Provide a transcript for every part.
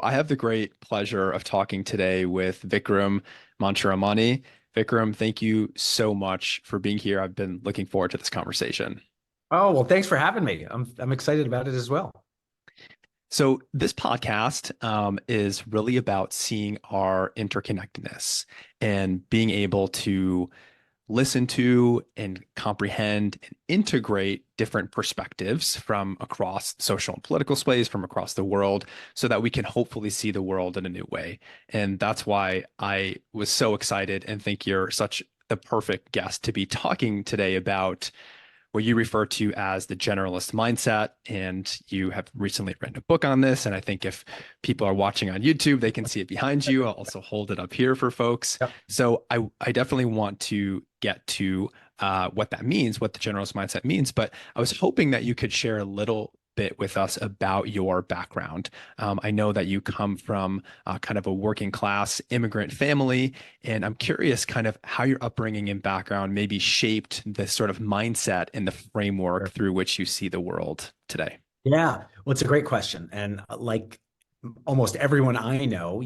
I have the great pleasure of talking today with Vikram Mansharamani. Vikram, thank you so much for being here. I've been looking forward to this conversation. Oh, well, thanks for having me. I'm excited about it as well. So, this podcast is really about seeing our interconnectedness and being able to listen to and comprehend and integrate different perspectives from across social and political space, from across the world, so that we can hopefully see the world in a new way. And that's why I was so excited and think you're such the perfect guest to be talking today about what you refer to as the generalist mindset. And you have recently written a book on this. And I think if people are watching on YouTube, they can see it behind you. I'll also hold it up here for folks. Yep. So I definitely want to get to what that means, what the generalist mindset means. But I was hoping that you could share a little bit with us about your background. I know that you come from kind of a working class immigrant family, and I'm curious kind of how your upbringing and background maybe shaped the sort of mindset and the framework Sure. through which you see the world today. Yeah, well, it's a great question. And like almost everyone I know,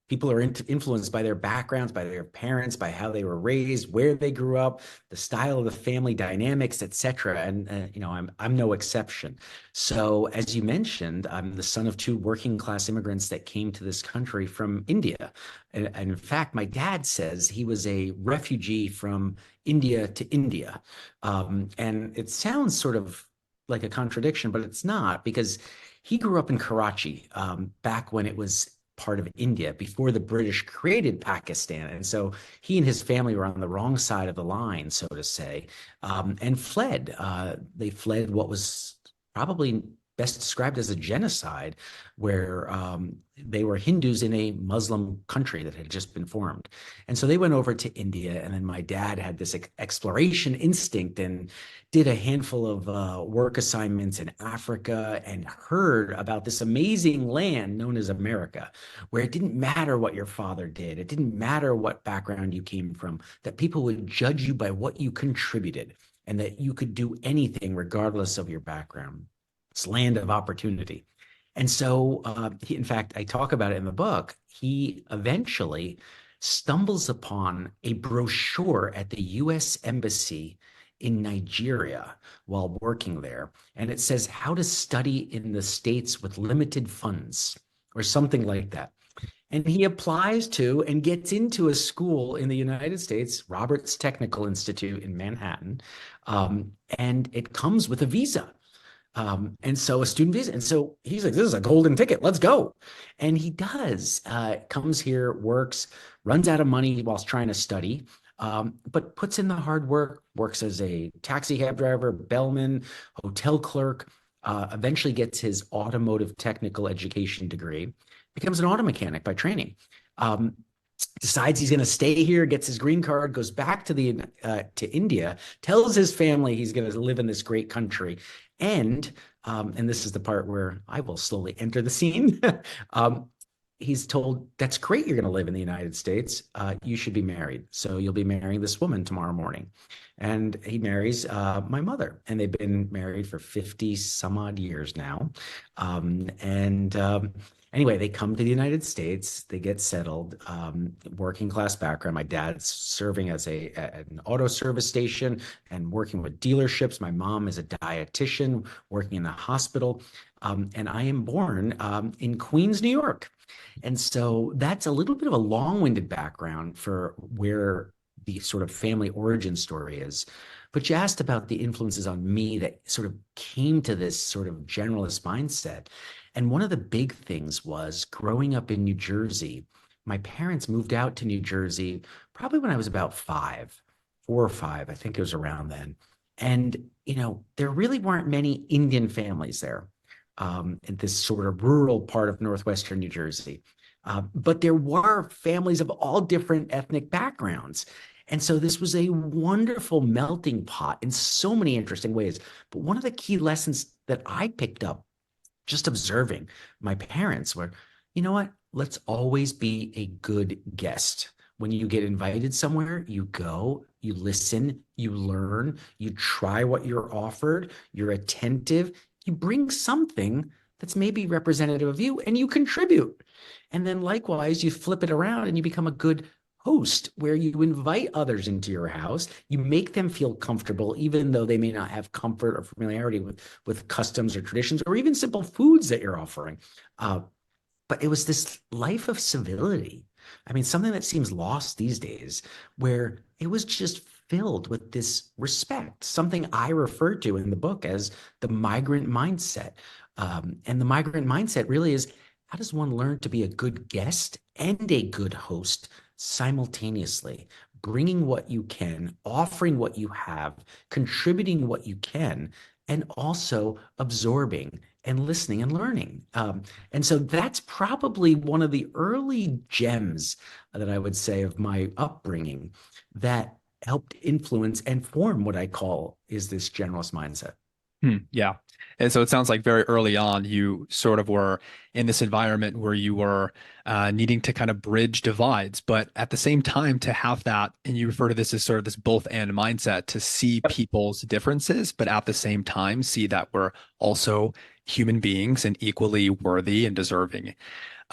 people are influenced by their backgrounds, by their parents, by how they were raised, where they grew up, the style of the family dynamics, etc. And I'm no exception. So, as you mentioned, I'm the son of two working class immigrants that came to this country from India. And in fact, my dad says he was a refugee from India to India. And it sounds sort of like a contradiction, but it's not because he grew up in Karachi back when it was part of India before the British created Pakistan. And so he and his family were on the wrong side of the line, so to say, and fled. They fled what was probably best described as a genocide, where they were Hindus in a Muslim country that had just been formed. And so they went over to India. And then my dad had this exploration instinct and did a handful of work assignments in Africa and heard about this amazing land known as America, where it didn't matter what your father did, it didn't matter what background you came from, that people would judge you by what you contributed and that you could do anything regardless of your background. It's land of opportunity. And so, in fact, I talk about it in the book. He eventually stumbles upon a brochure at the US Embassy in Nigeria while working there. And it says how to study in the States with limited funds or something like that. And he applies to and gets into a school in the United States, Roberts Technical Institute in Manhattan. And it comes with a visa. And so a student visa. And so he's like, this is a golden ticket. Let's go. And he does, comes here, works, runs out of money whilst trying to study, but puts in the hard work, works as a taxi cab driver, bellman, hotel clerk, eventually gets his automotive technical education degree, becomes an auto mechanic by training. Decides he's going to stay here, gets his green card, goes back to India, tells his family he's going to live in this great country, and this is the part where I will slowly enter the scene. He's told, that's great, you're going to live in the United States. You should be married. So you'll be marrying this woman tomorrow morning. And he marries my mother. And they've been married for 50 some odd years now. Anyway, they come to the United States, they get settled, working class background. My dad's serving as an auto service station and working with dealerships. My mom is a dietitian working in a hospital. And I am born in Queens, New York. And so that's a little bit of a long-winded background for where the sort of family origin story is. But you asked about the influences on me that sort of came to this sort of generalist mindset. And one of the big things was growing up in New Jersey. My parents moved out to New Jersey probably when I was about 4 or 5. I think it was around then. And, there really weren't many Indian families there in this sort of rural part of northwestern New Jersey. But there were families of all different ethnic backgrounds. And so this was a wonderful melting pot in so many interesting ways. But one of the key lessons that I picked up just observing my parents were, you know what? Let's always be a good guest. When you get invited somewhere, you go, you listen, you learn, you try what you're offered, you're attentive, you bring something that's maybe representative of you, and you contribute. And then likewise, you flip it around and you become a good host where you invite others into your house. You make them feel comfortable, even though they may not have comfort or familiarity with customs or traditions or even simple foods that you're offering. But it was this life of civility. I mean, something that seems lost these days, where it was just filled with this respect, something I refer to in the book as the migrant mindset. And the migrant mindset really is, how does one learn to be a good guest and a good host simultaneously? Bringing what you can, offering what you have, contributing what you can, and also absorbing and listening and learning. And so that's probably one of the early gems that I would say of my upbringing that helped influence and form what I call is this generalist mindset. Yeah. And so it sounds like very early on, you sort of were in this environment where you were needing to kind of bridge divides, but at the same time, to have that, and you refer to this as sort of this both and mindset, to see Yep. people's differences, but at the same time, see that we're also human beings and equally worthy and deserving.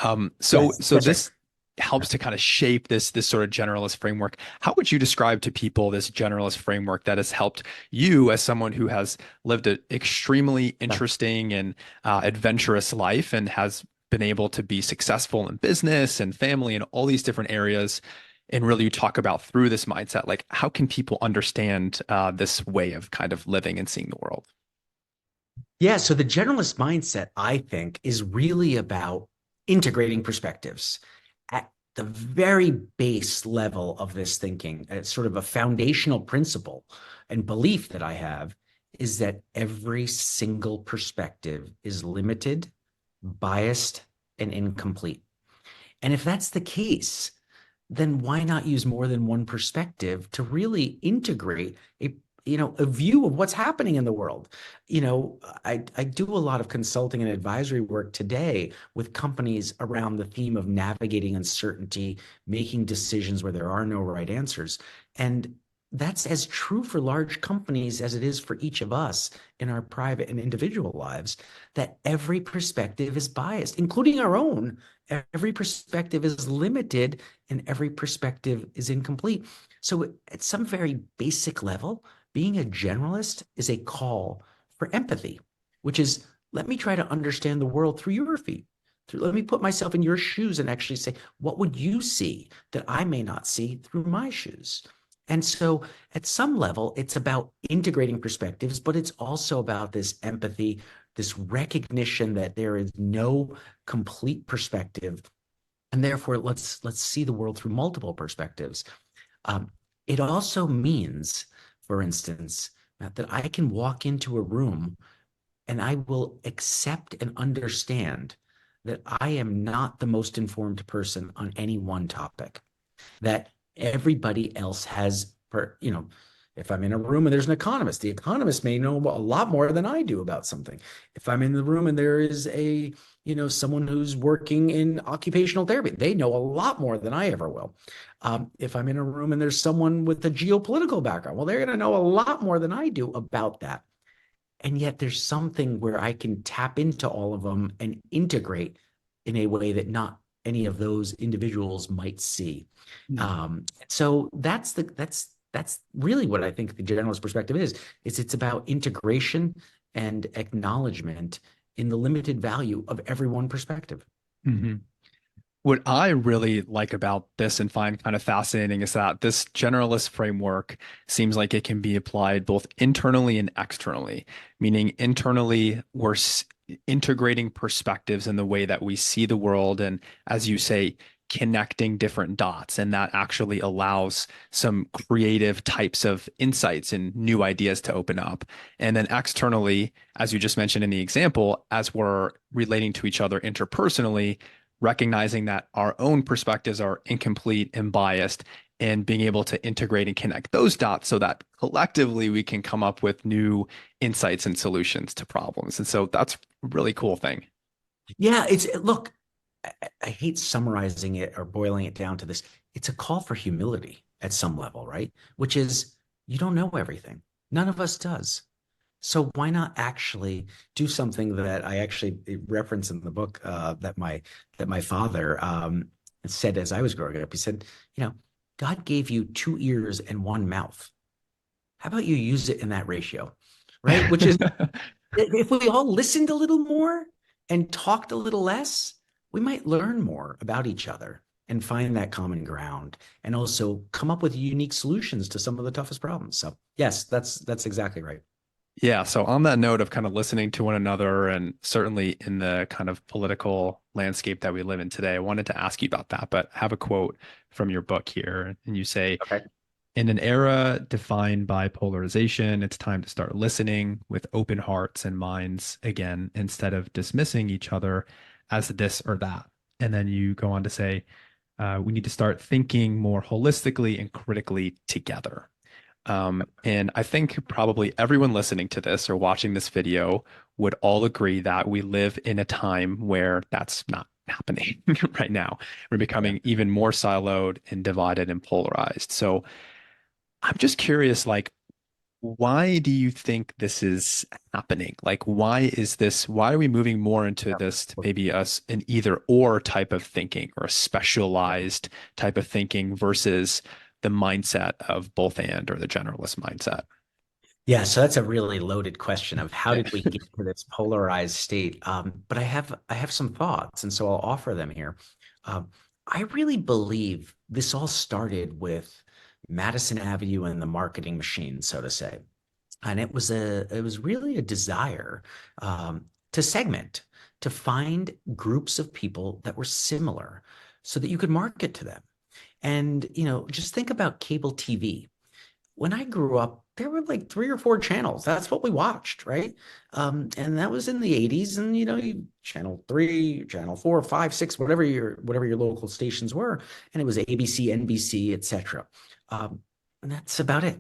Yes, So that's right. this helps to kind of shape this sort of generalist framework. How would you describe to people this generalist framework that has helped you as someone who has lived an extremely Yeah. interesting and adventurous life and has been able to be successful in business and family and all these different areas? And really, you talk about through this mindset, like how can people understand this way of kind of living and seeing the world? Yeah, so the generalist mindset, I think, is really about integrating perspectives. At the very base level of this thinking, it's sort of a foundational principle and belief that I have is that every single perspective is limited, biased, and incomplete. And if that's the case, then why not use more than one perspective to really integrate a view of what's happening in the world. I do a lot of consulting and advisory work today with companies around the theme of navigating uncertainty, making decisions where there are no right answers. And that's as true for large companies as it is for each of us in our private and individual lives, that every perspective is biased, including our own. Every perspective is limited and every perspective is incomplete. So, at some very basic level, being a generalist is a call for empathy, which is let me try to understand the world through your feet. Let me put myself in your shoes and actually say, what would you see that I may not see through my shoes? And so, at some level, it's about integrating perspectives, but it's also about this empathy, this recognition that there is no complete perspective, and therefore let's see the world through multiple perspectives. Um, it also means, for instance, that I can walk into a room and I will accept and understand that I am not the most informed person on any one topic, that everybody else has, if I'm in a room and there's an economist, the economist may know a lot more than I do about something. If I'm in the room and there is someone who's working in occupational therapy, they know a lot more than I ever will. If I'm in a room and there's someone with a geopolitical background, well, they're going to know a lot more than I do about that. And yet there's something where I can tap into all of them and integrate in a way that not any of those individuals might see. So that's really what I think the generalist perspective is it's about integration and acknowledgement in the limited value of every one perspective. Mm-hmm. What I really like about this and find kind of fascinating is that this generalist framework seems like it can be applied both internally and externally, meaning internally, integrating perspectives in the way that we see the world. And as you say, connecting different dots. And that actually allows some creative types of insights and new ideas to open up. And then externally, as you just mentioned in the example, as we're relating to each other interpersonally, recognizing that our own perspectives are incomplete and biased and being able to integrate and connect those dots so that collectively we can come up with new insights and solutions to problems. And so that's a really cool thing. Yeah, it's look, I hate summarizing it or boiling it down to this. It's a call for humility at some level, right? Which is you don't know everything. None of us does. So why not actually do something that I actually reference in the book that my father said as I was growing up. He said, you know, God gave you two ears and one mouth. How about you use it in that ratio, right? Which is if we all listened a little more and talked a little less, we might learn more about each other and find that common ground and also come up with unique solutions to some of the toughest problems. So yes, that's exactly right. Yeah, so on that note of kind of listening to one another, and certainly in the kind of political landscape that we live in today, I wanted to ask you about that, but I have a quote from your book here, and you say, Okay. in an era defined by polarization, it's time to start listening with open hearts and minds again, instead of dismissing each other as this or that. And then you go on to say, we need to start thinking more holistically and critically together. And I think probably everyone listening to this or watching this video would all agree that we live in a time where that's not happening right now. We're Yeah. becoming even more siloed and divided and polarized. So I'm just curious, like, why do you think this is happening? Like, why are we moving more into this to maybe us an either or type of thinking or a specialized type of thinking versus the mindset of both and or the generalist mindset? Yeah, so that's a really loaded question of how Yeah. did we get to this polarized state? But I have some thoughts, and so I'll offer them here. Um, I really believe this all started with Madison Avenue and the marketing machine, so to say. And it was really a desire to segment, to find groups of people that were similar so that you could market to them. And, you know, just think about cable TV. When I grew up, there were like three or four channels. That's what we watched, right? And that was in the 80s. And you know, channel three, channel four, five, six, whatever your local stations were. And it was ABC, NBC, etc. And that's about it.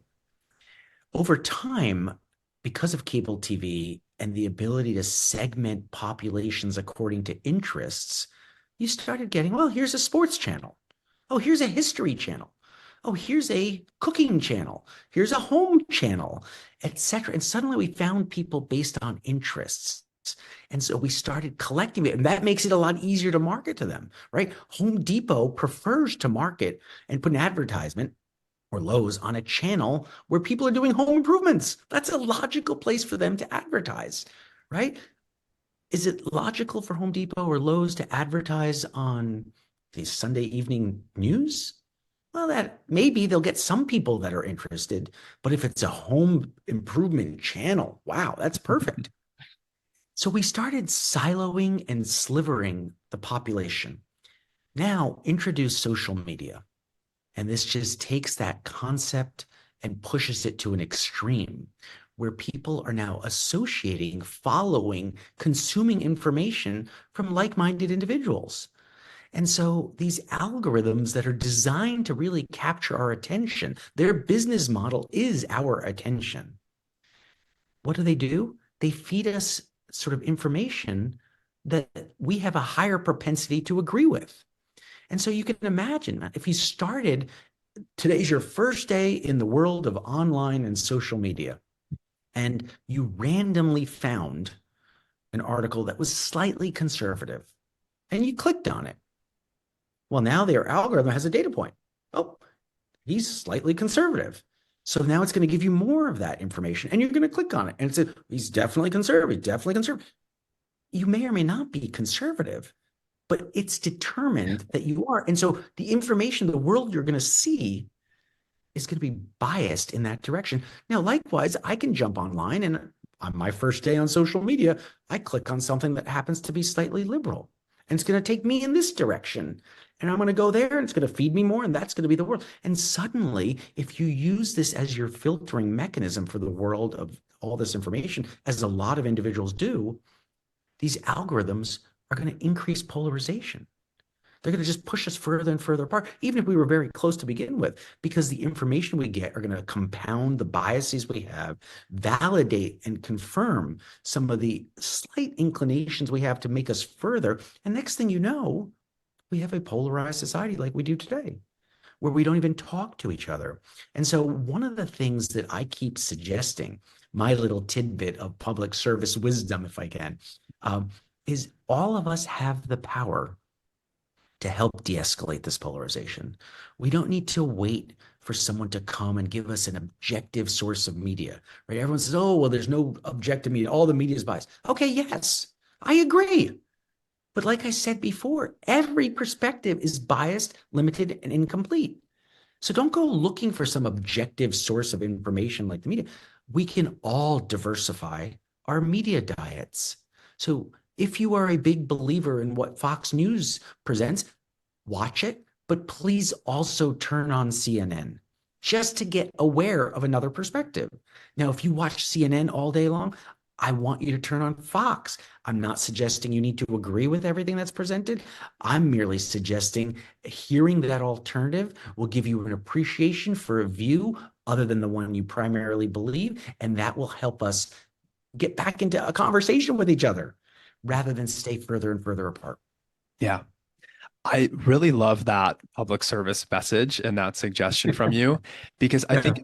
Over time, because of cable TV and the ability to segment populations according to interests, you started getting, well, here's a sports channel. Oh, here's a history channel. Oh, here's a cooking channel. Here's a home channel, etc. And suddenly we found people based on interests. And so we started collecting it, and that makes it a lot easier to market to them, right? Home Depot prefers to market and put an advertisement or Lowe's on a channel where people are doing home improvements. That's a logical place for them to advertise, right? Is it logical for Home Depot or Lowe's to advertise on the Sunday evening news? Well, that maybe they'll get some people that are interested, but if it's a home improvement channel, wow, that's perfect. So we started siloing and slivering the population. Now introduce social media. And this just takes that concept and pushes it to an extreme where people are now associating, following, consuming information from like minded individuals. And so these algorithms that are designed to really capture our attention, their business model is our attention. What do? They feed us sort of information that we have a higher propensity to agree with. And so you can imagine if you started today's your first day in the world of online and social media, and you randomly found an article that was slightly conservative, and you clicked on it. Well, now their algorithm has a data point. Oh, he's slightly conservative. So now it's going to give you more of that information, and you're going to click on it, and it says he's definitely conservative, definitely conservative. You may or may not be conservative, but it's determined that you are. And so the information, the world you're going to see is going to be biased in that direction. Now, likewise, I can jump online and on my first day on social media, I click on something that happens to be slightly liberal. And it's going to take me in this direction. And I'm going to go there and it's going to feed me more. And that's going to be the world. And suddenly, if you use this as your filtering mechanism for the world of all this information, as a lot of individuals do, these algorithms are going to increase polarization. They're going to just push us further and further apart, even if we were very close to begin with, because the information we get are going to compound the biases we have, validate and confirm some of the slight inclinations we have to make us further. And next thing you know, we have a polarized society like we do today, where we don't even talk to each other. And so one of the things that I keep suggesting, my little tidbit of public service wisdom, if I can, um, is all of us have the power to help de-escalate this polarization. We don't need to wait for someone to come and give us an objective source of media, right? Everyone says, oh, well, there's no objective media. All the media is biased. Okay, yes, I agree. But like I said before, every perspective is biased, limited, and incomplete. So don't go looking for some objective source of information like the media. We can all diversify our media diets. So if you are a big believer in what Fox News presents, watch it, but please also turn on CNN just to get aware of another perspective. Now, if you watch CNN all day long, I want you to turn on Fox. I'm not suggesting you need to agree with everything that's presented. I'm merely suggesting hearing that alternative will give you an appreciation for a view other than the one you primarily believe, and that will help us get back into a conversation with each other rather than stay further and further apart. Yeah. I really love that public service message and that suggestion from you because I think Yeah.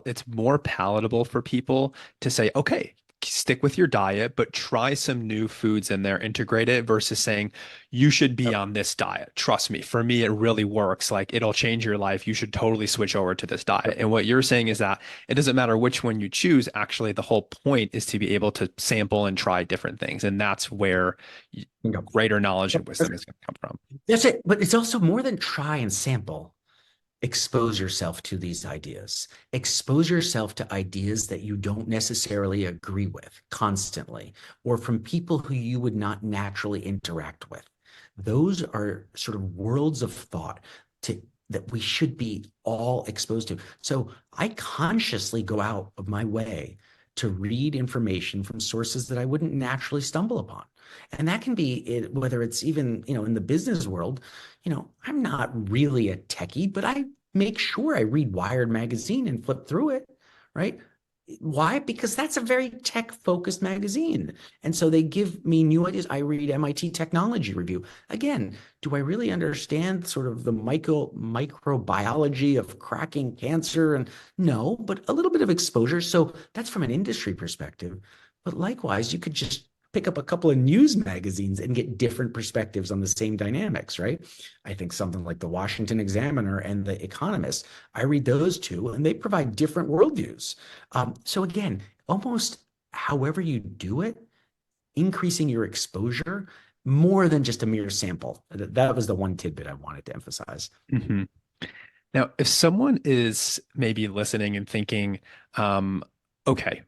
it's more palatable for people to say, okay, stick with your diet, but try some new foods in there, integrate it versus saying you should be on this diet. Trust me, for me, it really works. Like it'll change your life. You should totally switch over to this diet. And what you're saying is that it doesn't matter which one you choose. Actually, the whole point is to be able to sample and try different things. And that's where greater knowledge and wisdom is going to come from. That's it. But it's also more than try and sample. Expose yourself to these ideas. Expose yourself to ideas that you don't necessarily agree with constantly, or from people who you would not naturally interact with. Those are sort of worlds of thought that we should be all exposed to. So I consciously go out of my way to read information from sources that I wouldn't naturally stumble upon. And that can be whether it's even, in the business world, I'm not really a techie, but I make sure I read Wired magazine and flip through it, right? Why? Because that's a very tech-focused magazine. And so they give me new ideas. I read MIT Technology Review. Again, do I really understand sort of the microbiology of cracking cancer? And no, but a little bit of exposure. So that's from an industry perspective. But likewise, you could just pick up a couple of news magazines and get different perspectives on the same dynamics, right? I think something like the Washington Examiner and the Economist, I read those two and they provide different worldviews. So again, almost however you do it, increasing your exposure more than just a mere sample. That was the one tidbit I wanted to emphasize. Mhm. Now, if someone is maybe listening and thinking, okay,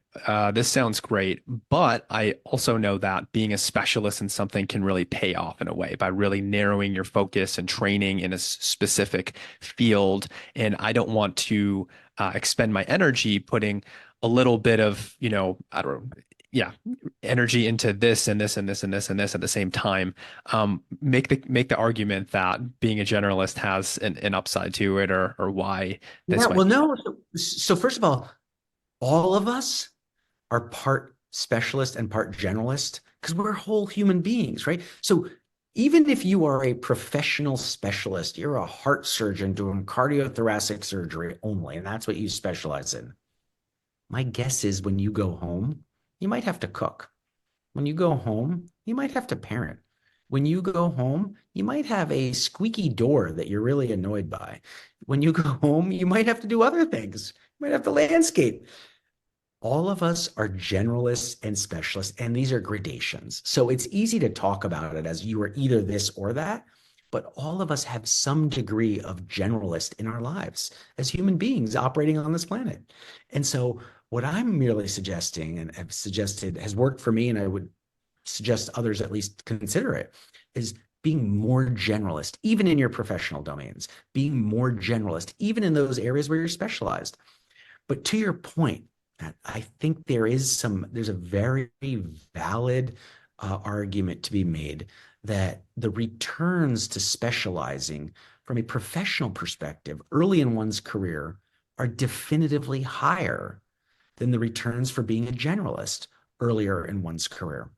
this sounds great, but I also know that being a specialist in something can really pay off in a way by really narrowing your focus and training in a specific field. And I don't want to expend my energy putting a little bit of, I don't know, yeah, energy into this and this and this and this and this at the same time. Make the argument that being a generalist has an upside to it, or why Yeah, this might well, be. no. So first of all of us are part specialist and part generalist because we're whole human beings, right? So even if you are a professional specialist, you're a heart surgeon doing cardiothoracic surgery only, and that's what you specialize in. My guess is when you go home, you might have to cook. When you go home, you might have to parent. When you go home, you might have a squeaky door that you're really annoyed by. When you go home, you might have to do other things. You might have to landscape. All of us are generalists and specialists, and these are gradations. So it's easy to talk about it as you are either this or that, but all of us have some degree of generalist in our lives as human beings operating on this planet. And so what I'm merely suggesting and have suggested has worked for me, and I would suggest others at least consider it, is being more generalist, even in your professional domains, being more generalist, even in those areas where you're specialized. But to your point, I think there's a very valid argument to be made that the returns to specializing from a professional perspective early in one's career are definitively higher than the returns for being a generalist earlier in one's career.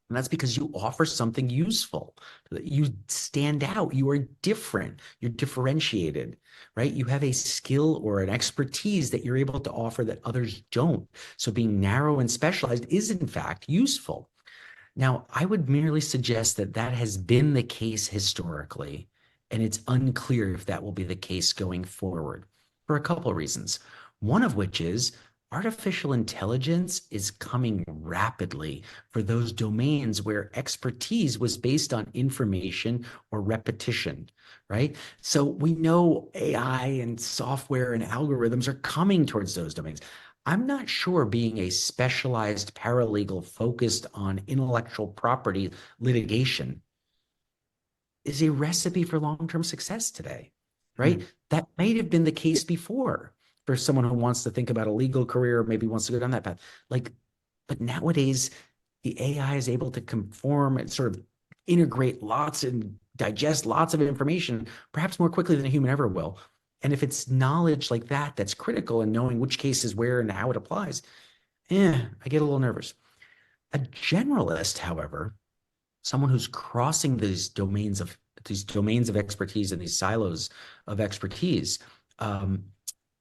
And that's because you offer something useful. You stand out. You are different. You're differentiated, right? You have a skill or an expertise that you're able to offer that others don't. So being narrow and specialized is, in fact, useful. Now, I would merely suggest that that has been the case historically, and it's unclear if that will be the case going forward for a couple of reasons. One of which is artificial intelligence is coming rapidly for those domains where expertise was based on information or repetition, right? So we know AI and software and algorithms are coming towards those domains. I'm not sure being a specialized paralegal focused on intellectual property litigation is a recipe for long-term success today, right? Hmm. That might have been the case before for someone who wants to think about a legal career or maybe wants to go down that path. Like, but nowadays the AI is able to conform and sort of integrate lots and digest lots of information, perhaps more quickly than a human ever will. And if it's knowledge like that that's critical and knowing which case is where and how it applies, I get a little nervous. A generalist, however, someone who's crossing these domains of expertise and these silos of expertise, um,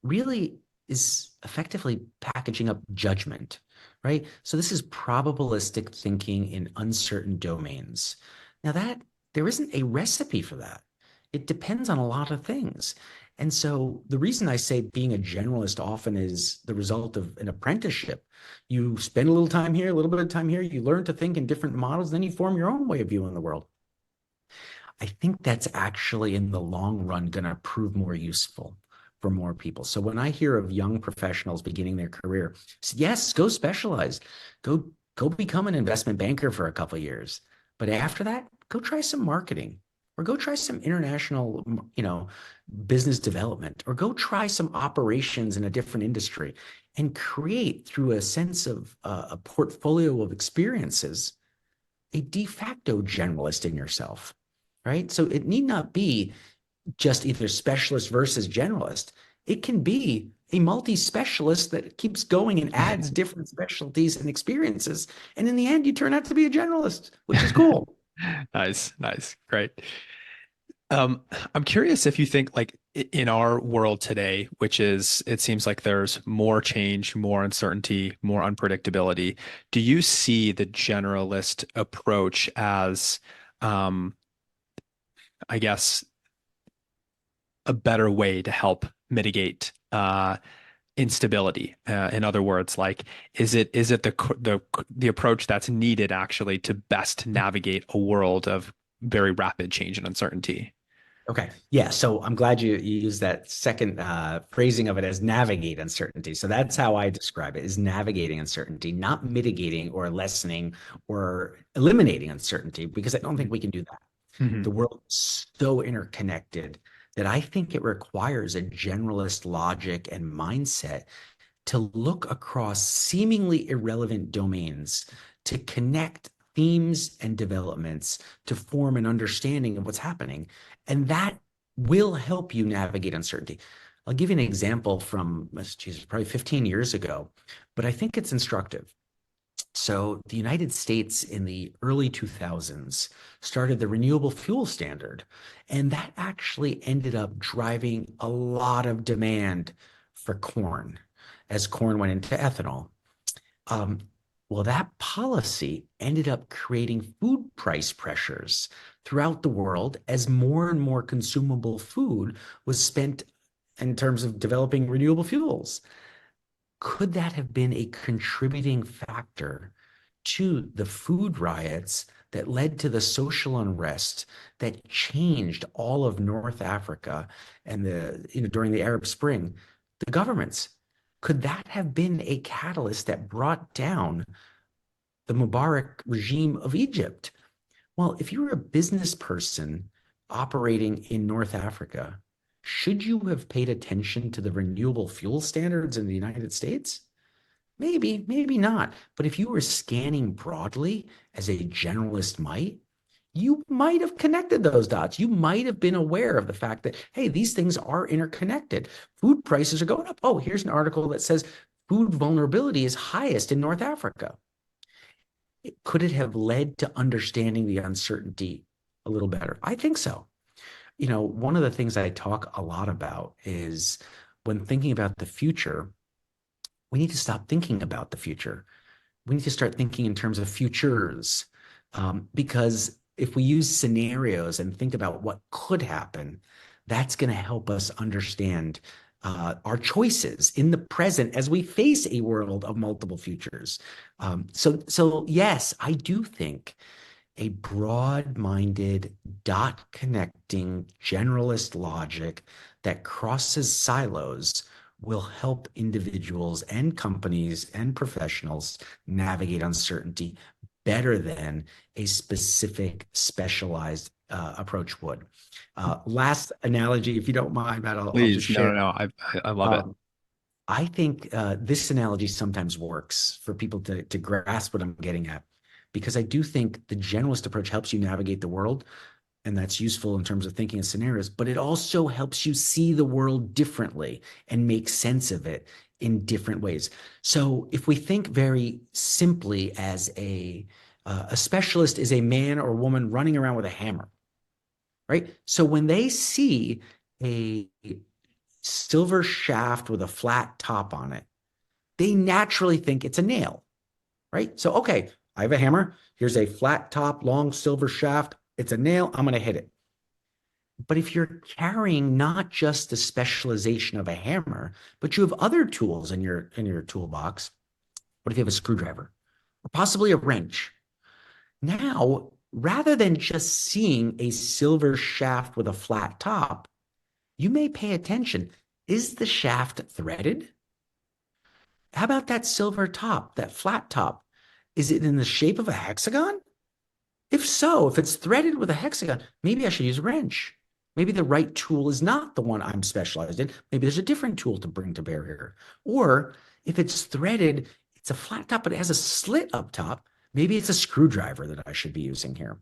really is effectively packaging up judgment, right? So this is probabilistic thinking in uncertain domains. Now that there isn't a recipe for that. It depends on a lot of things. And so the reason I say being a generalist often is the result of an apprenticeship. You spend a little time here, a little bit of time here, you learn to think in different models, then you form your own way of viewing the world. I think that's actually in the long run going to prove more useful for more people. So when I hear of young professionals beginning their career, yes, go specialize, go become an investment banker for a couple of years. But after that, go try some marketing or go try some international, business development or go try some operations in a different industry and create through a sense of a portfolio of experiences a de facto generalist in yourself, right? So it need not be just either specialist versus generalist. It can be a multi-specialist that keeps going and adds different specialties and experiences. And in the end, you turn out to be a generalist, which is cool. Nice, nice, great. Um, I'm curious if you think like in our world today, which is it seems like there's more change, more uncertainty, more unpredictability. Do you see the generalist approach as, um, I guess, a better way to help mitigate instability? In other words, like is it the approach that's needed actually to best navigate a world of very rapid change and uncertainty? Okay. Yeah. So I'm glad you used that second phrasing of it as navigate uncertainty. So that's how I describe it is navigating uncertainty, not mitigating or lessening or eliminating uncertainty, because I don't think we can do that. Hmm. The world is so interconnected that I think it requires a generalist logic and mindset to look across seemingly irrelevant domains to connect themes and developments to form an understanding of what's happening. And that will help you navigate uncertainty. I'll give you an example from, geez, probably 15 years ago, but I think it's instructive. So the United States in the early 2000s started the renewable fuel standard, and that actually ended up driving a lot of demand for corn as corn went into ethanol. Um, well, that policy ended up creating food price pressures throughout the world as more and more consumable food was spent in terms of developing renewable fuels. Could that have been a contributing factor to the food riots that led to the social unrest that changed all of North Africa and during the Arab Spring? The governments, could that have been a catalyst that brought down the Mubarak regime of Egypt? Well, if you were a business person operating in North Africa, should you have paid attention to the renewable fuel standards in the United States? Maybe, maybe not. But if you were scanning broadly, as a generalist might, you might have connected those dots. You might have been aware of the fact that, hey, these things are interconnected. Food prices are going up. Oh, here's an article that says food vulnerability is highest in North Africa. Could it have led to understanding the uncertainty a little better? I think so. One of the things I talk a lot about is when thinking about the future, we need to stop thinking about the future. We need to start thinking in terms of futures. Because if we use scenarios and think about what could happen, that's going to help us understand our choices in the present as we face a world of multiple futures. So yes, I do think a broad-minded, dot-connecting, generalist logic that crosses silos will help individuals and companies and professionals navigate uncertainty better than a specific specialized approach would. Last analogy, if you don't mind, Matt, I'll just Please. No, no, share. no. I love it. Um, I think this analogy sometimes works for people to grasp what I'm getting at, because I do think the generalist approach helps you navigate the world, and that's useful in terms of thinking of scenarios, but it also helps you see the world differently and make sense of it in different ways. So if we think very simply as a specialist is a man or woman running around with a hammer, right? So when they see a silver shaft with a flat top on it, they naturally think it's a nail, right? So, okay, I have a hammer. Here's a flat top, long silver shaft. It's a nail. I'm going to hit it. But if you're carrying not just the specialization of a hammer, but you have other tools in your toolbox, what if you have a screwdriver or possibly a wrench? Now, rather than just seeing a silver shaft with a flat top, you may pay attention. Is the shaft threaded? How about that silver top, that flat top? Is it in the shape of a hexagon? If so, if it's threaded with a hexagon, maybe I should use a wrench. Maybe the right tool is not the one I'm specialized in. Maybe there's a different tool to bring to bear here. Or if it's threaded, it's a flat top, but it has a slit up top. Maybe it's a screwdriver that I should be using here.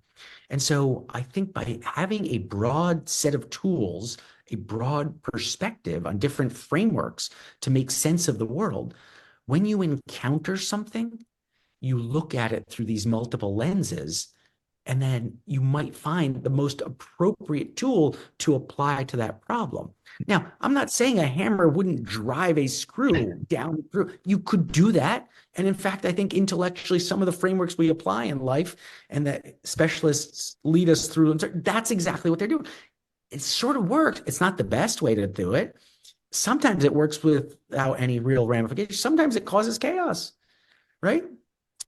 And so I think by having a broad set of tools, a broad perspective on different frameworks to make sense of the world, when you encounter something, you look at it through these multiple lenses, and then you might find the most appropriate tool to apply to that problem. Now, I'm not saying a hammer wouldn't drive a screw down through. You could do that. And in fact, I think intellectually, some of the frameworks we apply in life and that specialists lead us through, that's exactly what they're doing. It sort of works. It's not the best way to do it. Sometimes it works without any real ramifications. Sometimes it causes chaos, right?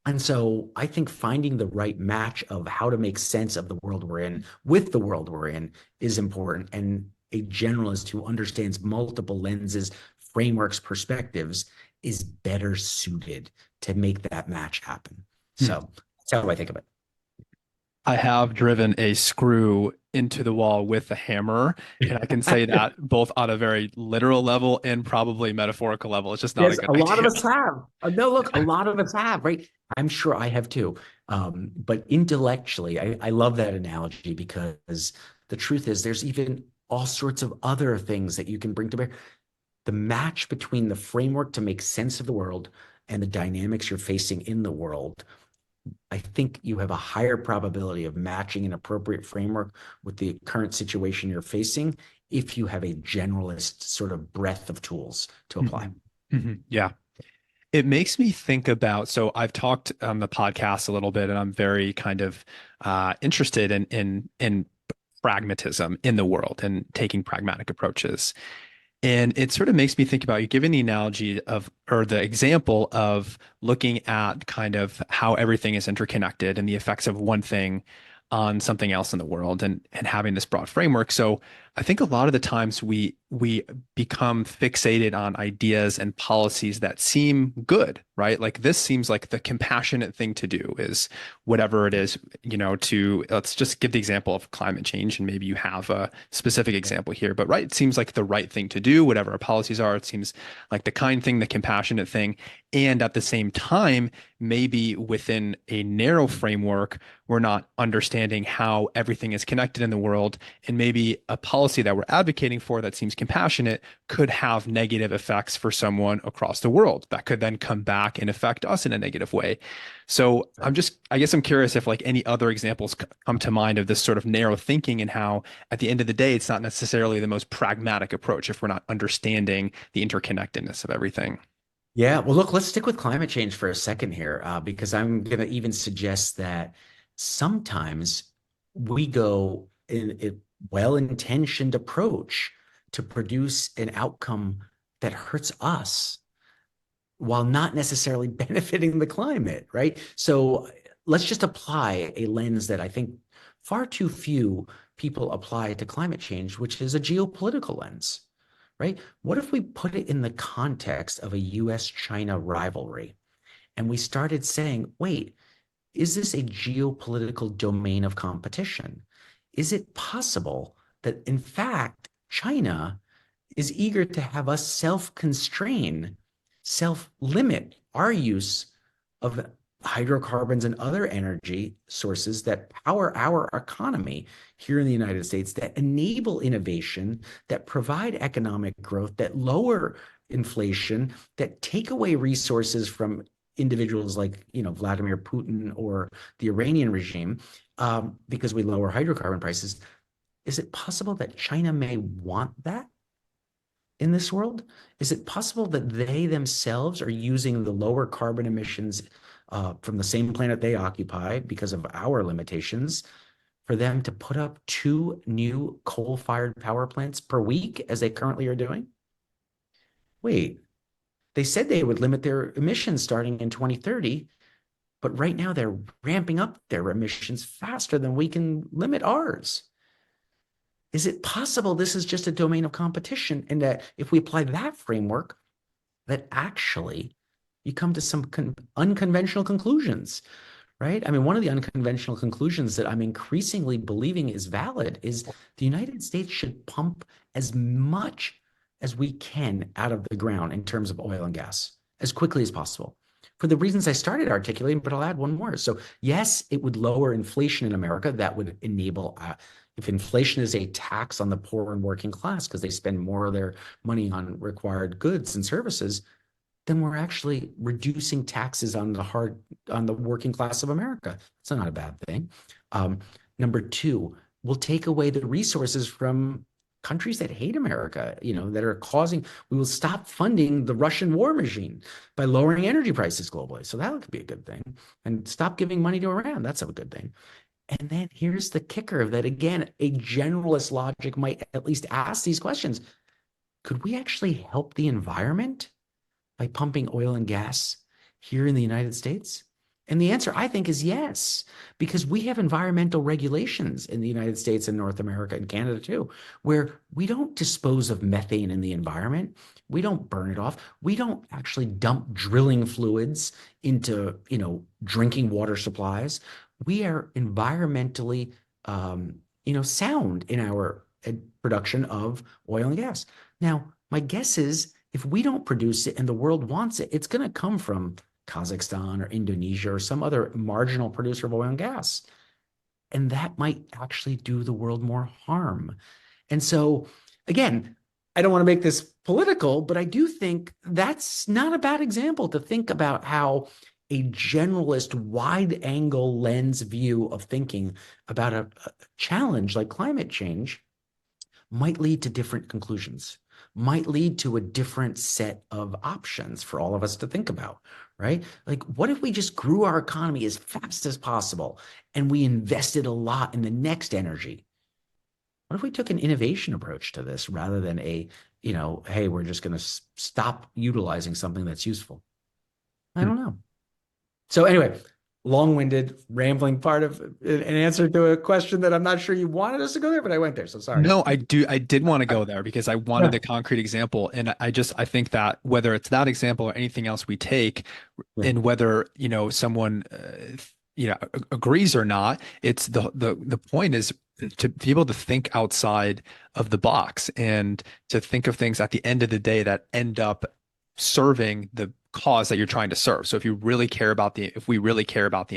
And so I think finding the right match of how to make sense of the world we're in with the world we're in is important. And a generalist who understands multiple lenses, frameworks, perspectives is better suited to make that match happen. Hmm. So that's how I think of it. I have driven a screw into the wall with a hammer, and I can say that both on a very literal level and probably metaphorical level. It's just not a Yes, good a lot of idea. us have. No, look, a lot of us have, right? I'm sure I have too. But intellectually, I love that analogy because the truth is there's even all sorts of other things that you can bring to bear. The match between the framework to make sense of the world and the dynamics you're facing in the world, I think you have a higher probability of matching an appropriate framework with the current situation you're facing if you have a generalist sort of breadth of tools to apply. Mhm. Mhm. Yeah. It makes me think about, so I've talked on the podcast a little bit, and I'm very kind of interested in pragmatism in the world and taking pragmatic approaches. And it sort of makes me think about you giving the analogy of, or the example of looking at kind of how everything is interconnected and the effects of one thing on something else in the world and having this broad framework. So I think a lot of the times we become fixated on ideas and policies that seem good, right? Like this seems like the compassionate thing to do is whatever it is, to let's just give the example of climate change, and maybe you have a specific example here, but right, it seems like the right thing to do, whatever our policies are. It seems like the kind thing, the compassionate thing. And at the same time, maybe within a narrow framework, we're not understanding how everything is connected in the world. And maybe a policy policy that we're advocating for that seems compassionate could have negative effects for someone across the world that could then come back and affect us in a negative way. So I guess I'm curious if like any other examples come to mind of this sort of narrow thinking and how at the end of the day, it's not necessarily the most pragmatic approach if we're not understanding the interconnectedness of everything. Yeah, well, look, let's stick with climate change for a second here, because I'm going to even suggest that sometimes we go in a well-intentioned approach to produce an outcome that hurts us while not necessarily benefiting the climate, right? So let's just apply a lens that I think far too few people apply to climate change, which is a geopolitical lens, right? What if we put it in the context of a US-China rivalry and we started saying, wait, is this a geopolitical domain of competition? Is it possible that, in fact, China is eager to have us self-constrain, self-limit our use of hydrocarbons and other energy sources that power our economy here in the United States, that enable innovation, that provide economic growth, that lower inflation, that take away resources from individuals like, Vladimir Putin or the Iranian regime, because we lower hydrocarbon prices. Is it possible that China may want that in this world? Is it possible that they themselves are using the lower carbon emissions from the same planet they occupy because of our limitations for them to put up 2 new coal-fired power plants per week as they currently are doing? Wait, they said they would limit their emissions starting in 2030, but right now they're ramping up their emissions faster than we can limit ours. Is it possible this is just a domain of competition, and that if we apply that framework, that actually you come to some unconventional conclusions, right? I mean, one of the unconventional conclusions that I'm increasingly believing is valid is the United States should pump as much as we can out of the ground in terms of oil and gas as quickly as possible, for the reasons I started articulating, but I'll add one more. So yes, it would lower inflation in America. That would enable, if inflation is a tax on the poor and working class because they spend more of their money on required goods and services, then we're actually reducing taxes on the working class of America. It's not a bad thing. Number two, we'll take away the resources from countries that hate America, that are we will stop funding the Russian war machine by lowering energy prices globally. So that could be a good thing. And stop giving money to Iran. That's a good thing. And then here's the kicker that, again, a generalist logic might at least ask these questions. Could we actually help the environment by pumping oil and gas here in the United States? And the answer, I think, is yes, because we have environmental regulations in the United States and North America and Canada too, where we don't dispose of methane in the environment. We don't burn it off. We don't actually dump drilling fluids into, drinking water supplies. We are environmentally, sound in our production of oil and gas. Now, my guess is if we don't produce it and the world wants it, it's going to come from Kazakhstan or Indonesia or some other marginal producer of oil and gas. And that might actually do the world more harm. And so, again, I don't want to make this political, but I do think that's not a bad example to think about how a generalist, wide angle lens view of thinking about a challenge like climate change might lead to different conclusions, might lead to a different set of options for all of us to think about, right? Like, what if we just grew our economy as fast as possible and we invested a lot in the next energy? What if we took an innovation approach to this rather than hey, we're just going to stop utilizing something that's useful? I don't know. So anyway, long-winded, rambling part of an answer to a question that I'm not sure you wanted us to go there, but I went there. So sorry. No, I did want to go there because I wanted a concrete example. And I think that whether it's that example or anything else we take, and whether, someone, agrees or not, it's the point is to be able to think outside of the box and to think of things at the end of the day that end up serving the cause that you're trying to serve. So if we really care about the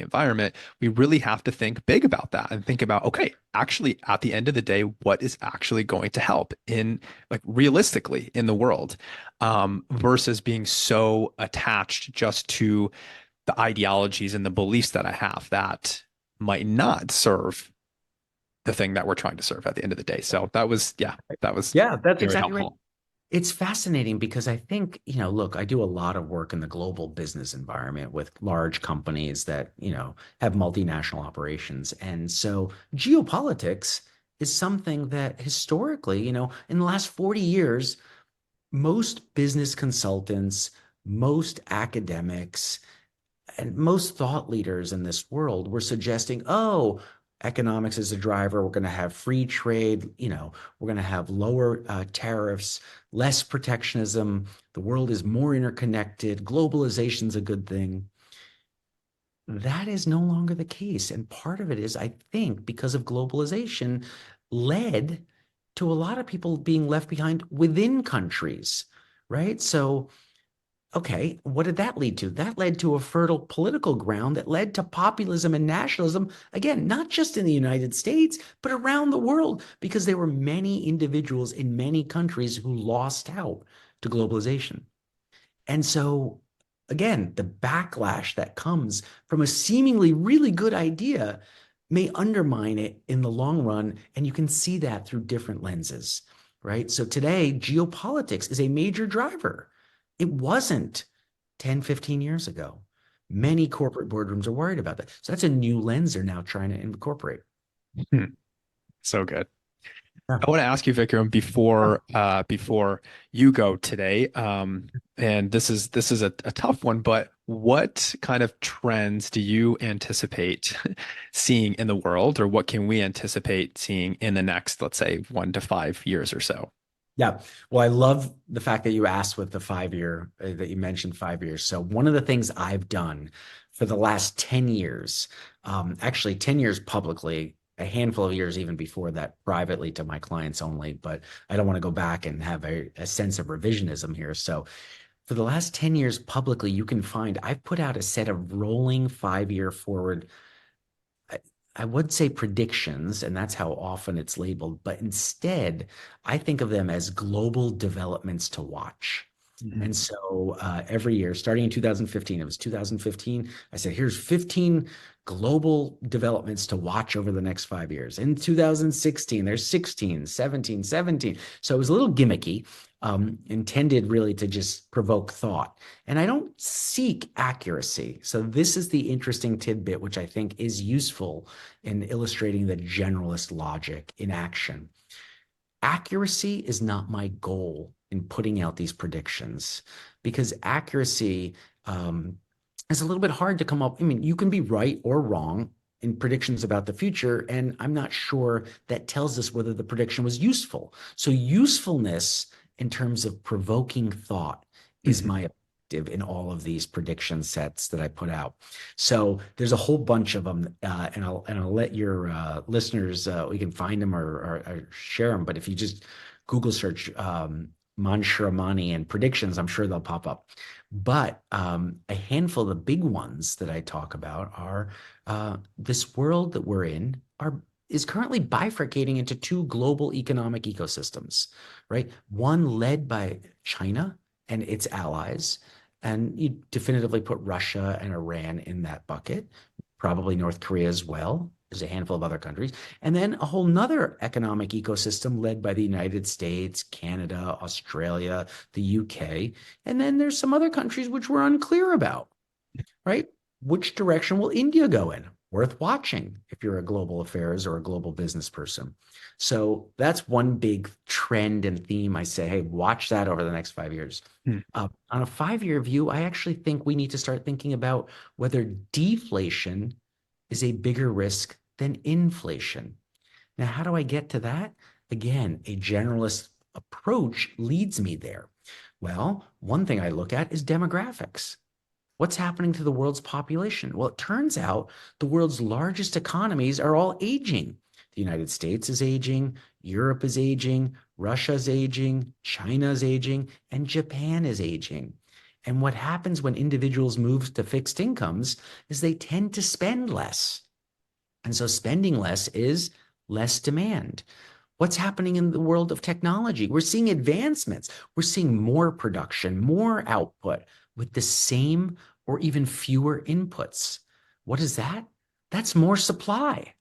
environment, we really have to think big about that and think about, okay, actually at the end of the day, what is actually going to help in like realistically in the world, versus being so attached just to the ideologies and the beliefs that I have that might not serve the thing that we're trying to serve at the end of the day. So that was Yeah, that's very exactly right. helpful. It's fascinating because I think, look, I do a lot of work in the global business environment with large companies that, have multinational operations. And so geopolitics is something that historically, in the last 40 years, most business consultants, most academics, and most thought leaders in this world were suggesting, oh, economics is a driver. We're going to have free trade. We're going to have lower tariffs, less protectionism. The world is more interconnected. Globalization's a good thing. That is no longer the case. And part of it is, I think, because of globalization, led to a lot of people being left behind within countries, right? So, okay, what did that lead to? That led to a fertile political ground that led to populism and nationalism, again, not just in the United States, but around the world, because there were many individuals in many countries who lost out to globalization. And so, again, the backlash that comes from a seemingly really good idea may undermine it in the long run. And you can see that through different lenses, right? So today, geopolitics is a major driver. It wasn't 10, 15 years ago. Many corporate boardrooms are worried about that. So that's a new lens they're now trying to incorporate. Hmm. So good. Yeah. I want to ask you, Vikram, before you go today, and this is a tough one, but what kind of trends do you anticipate seeing in the world, or what can we anticipate seeing in the next, let's say, 1 to 5 years or so? Yeah. Well, I love the fact that you asked with the 5 year, that you mentioned 5 years. So, one of the things I've done for the last 10 years, actually 10 years publicly, a handful of years even before that privately to my clients only, but I don't want to go back and have a sense of revisionism here. So, for the last 10 years publicly, you can find I've put out a set of rolling 5 year forward, I, I would say predictions, and that's how often it's labeled, but instead, I think of them as global developments to watch. Mhm. And so every year, starting in 2015, it was 2015, I said, here's 15 global developments to watch over the next 5 years. In 2016, there's 16, 17, 17. So it was a little gimmicky, intended really to just provoke thought. And I don't seek accuracy. So this is the interesting tidbit, which I think is useful in illustrating the generalist logic in action. Accuracy is not my goal in putting out these predictions, because accuracy is a little bit hard to come up. I mean, you can be right or wrong in predictions about the future, and I'm not sure that tells us whether the prediction was useful. So usefulness in terms of provoking thought is Mhm. my objective in all of these prediction sets that I put out. So there's a whole bunch of them, and I'll let your listeners, we can find them or share them. But if you just Google search Mansharamani and predictions, I'm sure they'll pop up. But a handful of the big ones that I talk about are this world that we're in is currently bifurcating into two global economic ecosystems, right? One led by China and its allies, and you definitively put Russia and Iran in that bucket, probably North Korea as well. There's a handful of other countries. And then a whole nother economic ecosystem led by the United States, Canada, Australia, the UK. And then there's some other countries which we're unclear about, right? Which direction will India go in? Worth watching if you're a global affairs or a global business person. So that's one big trend and theme. I say, hey, watch that over the next 5 years. Hmm. On a 5 year view, I actually think we need to start thinking about whether deflation is a bigger risk than inflation. Now, how do I get to that? Again, a generalist approach leads me there. Well, one thing I look at is demographics. What's happening to the world's population? Well, it turns out the world's largest economies are all aging. The United States is aging, Europe is aging, Russia's aging, China's aging, and Japan is aging. And what happens when individuals move to fixed incomes is they tend to spend less. And so spending less is less demand. What's happening in the world of technology? We're seeing advancements. We're seeing more production, more output with the same or even fewer inputs. What is that? That's more supply.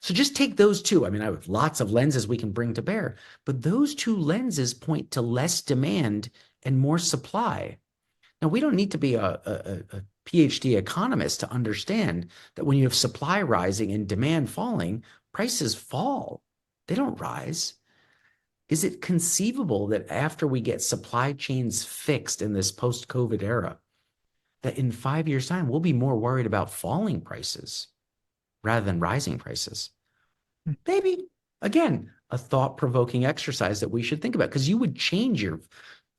So just take those two. I mean, I have lots of lenses we can bring to bear, but those two lenses point to less demand and more supply. Now, we don't need to be a PhD economist to understand that when you have supply rising and demand falling, prices fall. They don't rise. Is it conceivable that after we get supply chains fixed in this post-COVID era, that in 5 years' time, we'll be more worried about falling prices rather than rising prices? Maybe, again, a thought-provoking exercise that we should think about, because you would change your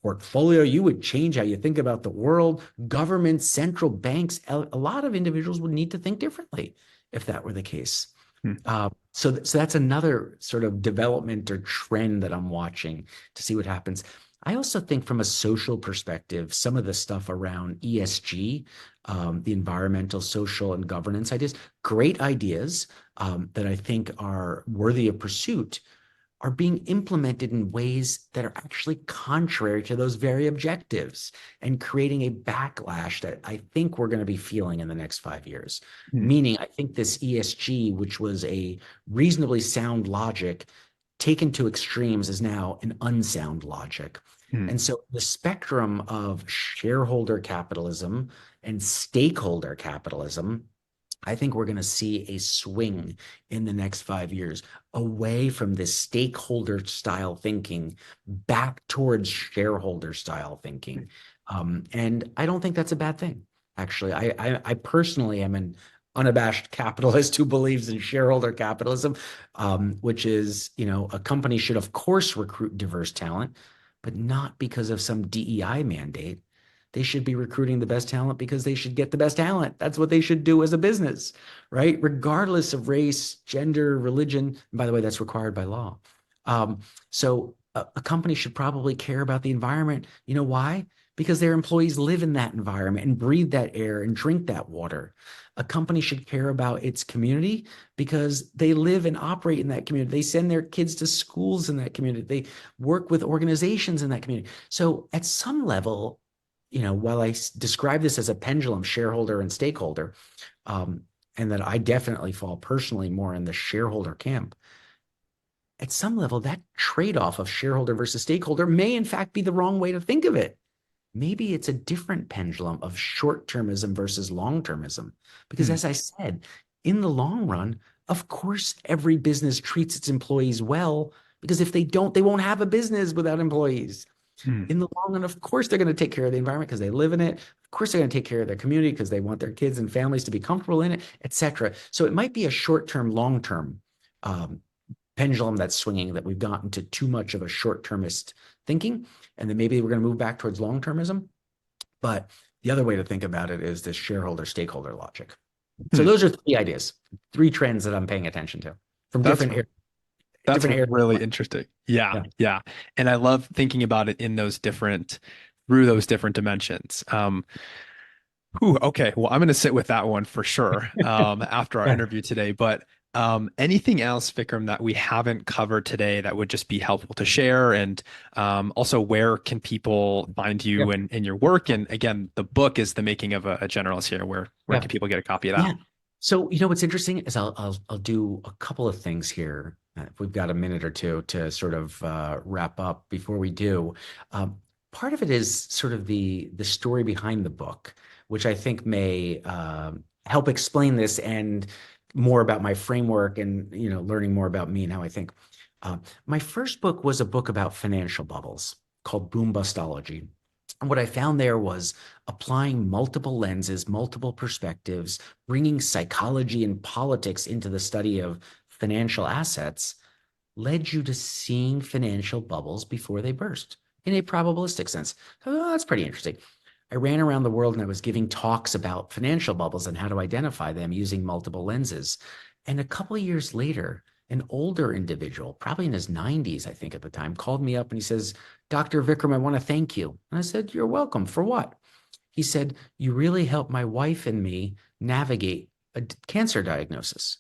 portfolio, you would change how you think about the world, governments, central banks. A lot of individuals would need to think differently if that were the case. Hmm. So that's another sort of development or trend that I'm watching to see what happens. I also think from a social perspective, some of the stuff around ESG, the environmental, social, and governance ideas, great ideas that I think are worthy of pursuit, are being implemented in ways that are actually contrary to those very objectives and creating a backlash that I think we're going to be feeling in the next 5 years. Hmm. Meaning, I think this ESG, which was a reasonably sound logic, taken to extremes, is now an unsound logic. Hmm. And so the spectrum of shareholder capitalism and stakeholder capitalism, I think we're going to see a swing in the next 5 years away from this stakeholder style thinking back towards shareholder style thinking. And I don't think that's a bad thing, actually. I personally am an unabashed capitalist who believes in shareholder capitalism, which is, a company should, of course, recruit diverse talent, but not because of some DEI mandate. They should be recruiting the best talent because they should get the best talent. That's what they should do as a business, right? Regardless of race, gender, religion. And by the way, that's required by law. So a company should probably care about the environment. You know why? Because their employees live in that environment and breathe that air and drink that water. A company should care about its community because they live and operate in that community. They send their kids to schools in that community. They work with organizations in that community. So at some level, while I describe this as a pendulum, shareholder and stakeholder, and that I definitely fall personally more in the shareholder camp, at some level, that trade-off of shareholder versus stakeholder may in fact be the wrong way to think of it. Maybe it's a different pendulum of short-termism versus long-termism. Because Hmm. as I said, in the long run, of course, every business treats its employees well, because if they don't, they won't have a business without employees. Hmm. In the long run, of course, they're going to take care of the environment because they live in it. Of course, they're going to take care of their community because they want their kids and families to be comfortable in it, et cetera. So it might be a short-term, long-term pendulum that's swinging, that we've gotten to too much of a short-termist thinking, and then maybe we're going to move back towards long-termism. But the other way to think about it is this shareholder stakeholder logic. So Hmm. those are three ideas, three trends that I'm paying attention to from That's That's different areas. really interesting. Yeah, Yeah. yeah. And I love thinking about it in through those different dimensions. Okay. Well, I'm going to sit with that one for sure after our Yeah. interview today. But anything else, Vikram, that we haven't covered today that would just be helpful to share? And also, where can people find Yeah. you and your work? And again, the book is The Making of a Generalist here. Where Yeah. can people get a copy of that? Yeah. So, what's interesting is I'll do a couple of things here. If we've got a minute or two to sort of wrap up before we do. Part of it is sort of the story behind the book, which I think may help explain this, and more about my framework, and learning more about me and how I think. My first book was a book about financial bubbles called Boom Bustology. And what I found there was applying multiple lenses, multiple perspectives, bringing psychology and politics into the study of financial assets, led you to seeing financial bubbles before they burst in a probabilistic sense. Oh, that's pretty interesting. I ran around the world and I was giving talks about financial bubbles and how to identify them using multiple lenses. And a couple of years later, an older individual, probably in his 90s, I think at the time, called me up and he says, "Dr. Vikram, I want to thank you." And I said, "You're welcome. For what?" He said, "You really helped my wife and me navigate a cancer diagnosis."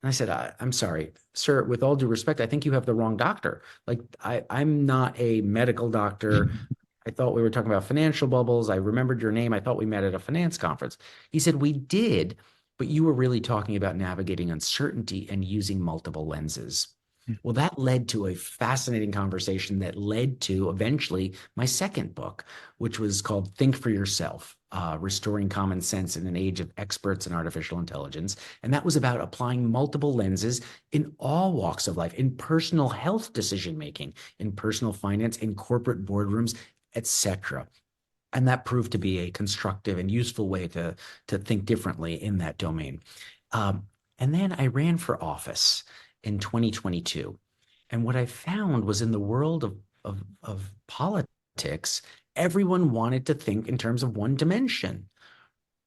And I said, I'm sorry, sir, with all due respect, I think you have the wrong doctor. Like, I'm not a medical doctor. I thought we were talking about financial bubbles. I remembered your name. I thought we met at a finance conference. He said, we did, but you were really talking about navigating uncertainty and using multiple lenses. Well, that led to a fascinating conversation that led to eventually my second book, which was called Think for Yourself, Restoring Common Sense in an Age of Experts in Artificial Intelligence. And that was about applying multiple lenses in all walks of life, in personal health decision making, in personal finance, in corporate boardrooms, etc. And that proved to be a constructive and useful way to think differently in that domain. And then I ran for office in 2022. And what I found was in the world of politics, everyone wanted to think in terms of one dimension,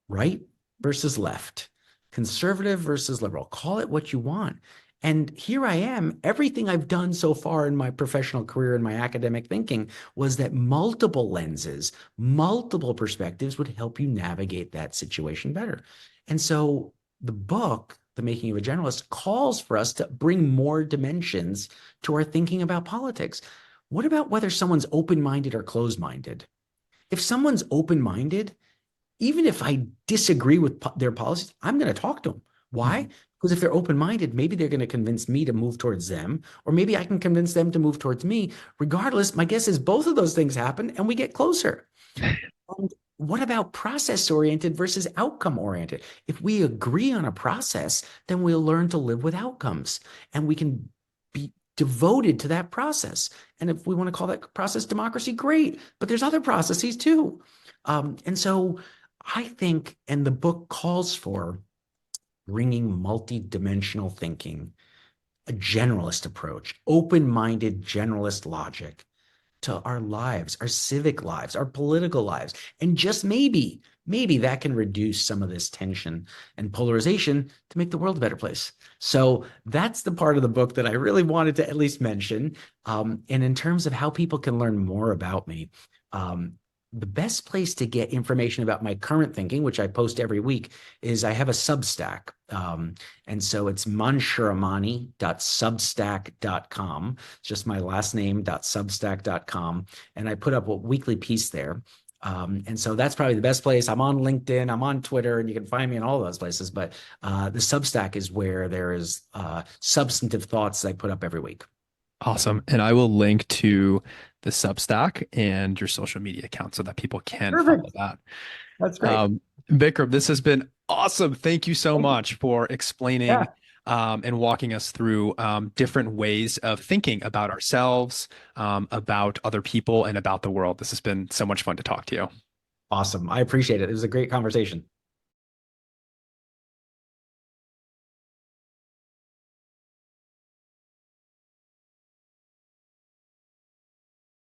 right versus left, conservative versus liberal. Call it what you want. And here I am. Everything I've done so far in my professional career and my academic thinking was that multiple lenses, multiple perspectives would help you navigate that situation better. And so the book, The Making of a Generalist, calls for us to bring more dimensions to our thinking about politics. What about whether someone's open-minded or closed-minded? If someone's open-minded, even if I disagree with their policies, I'm going to talk to them. Why? Because if they're open-minded, maybe they're going to convince me to move towards them, or maybe I can convince them to move towards me. Regardless, my guess is both of those things happen and we get closer. And what about process-oriented versus outcome-oriented? If we agree on a process, then we'll learn to live with outcomes and we can be devoted to that process. And if we want to call that process democracy, great. But there's other processes too. And so I think, and the book calls for bringing multi-dimensional thinking, a generalist approach, open-minded generalist logic to our lives, our civic lives, our political lives. And just maybe that can reduce some of this tension and polarization to make the world a better place. So that's the part of the book that I really wanted to at least mention. And in terms of how people can learn more about me, the best place to get information about my current thinking, which I post every week, is I have a Substack. And so it's mansharamani.substack.com. It's just my last name.substack.com. And I put up a weekly piece there. And so that's probably the best place. I'm on LinkedIn, I'm on Twitter, and you can find me in all those places. But the Substack is where there is substantive thoughts I put up every week. Awesome. And I will link to the Substack and your social media account so that people can follow Perfect. that. That's great. Vikram, this has been awesome. Thank you so much for Yeah. explaining and walking us through different ways of thinking about ourselves, about other people, and about the world. This has been so much fun to talk to you. Awesome. I appreciate it. It was a great conversation.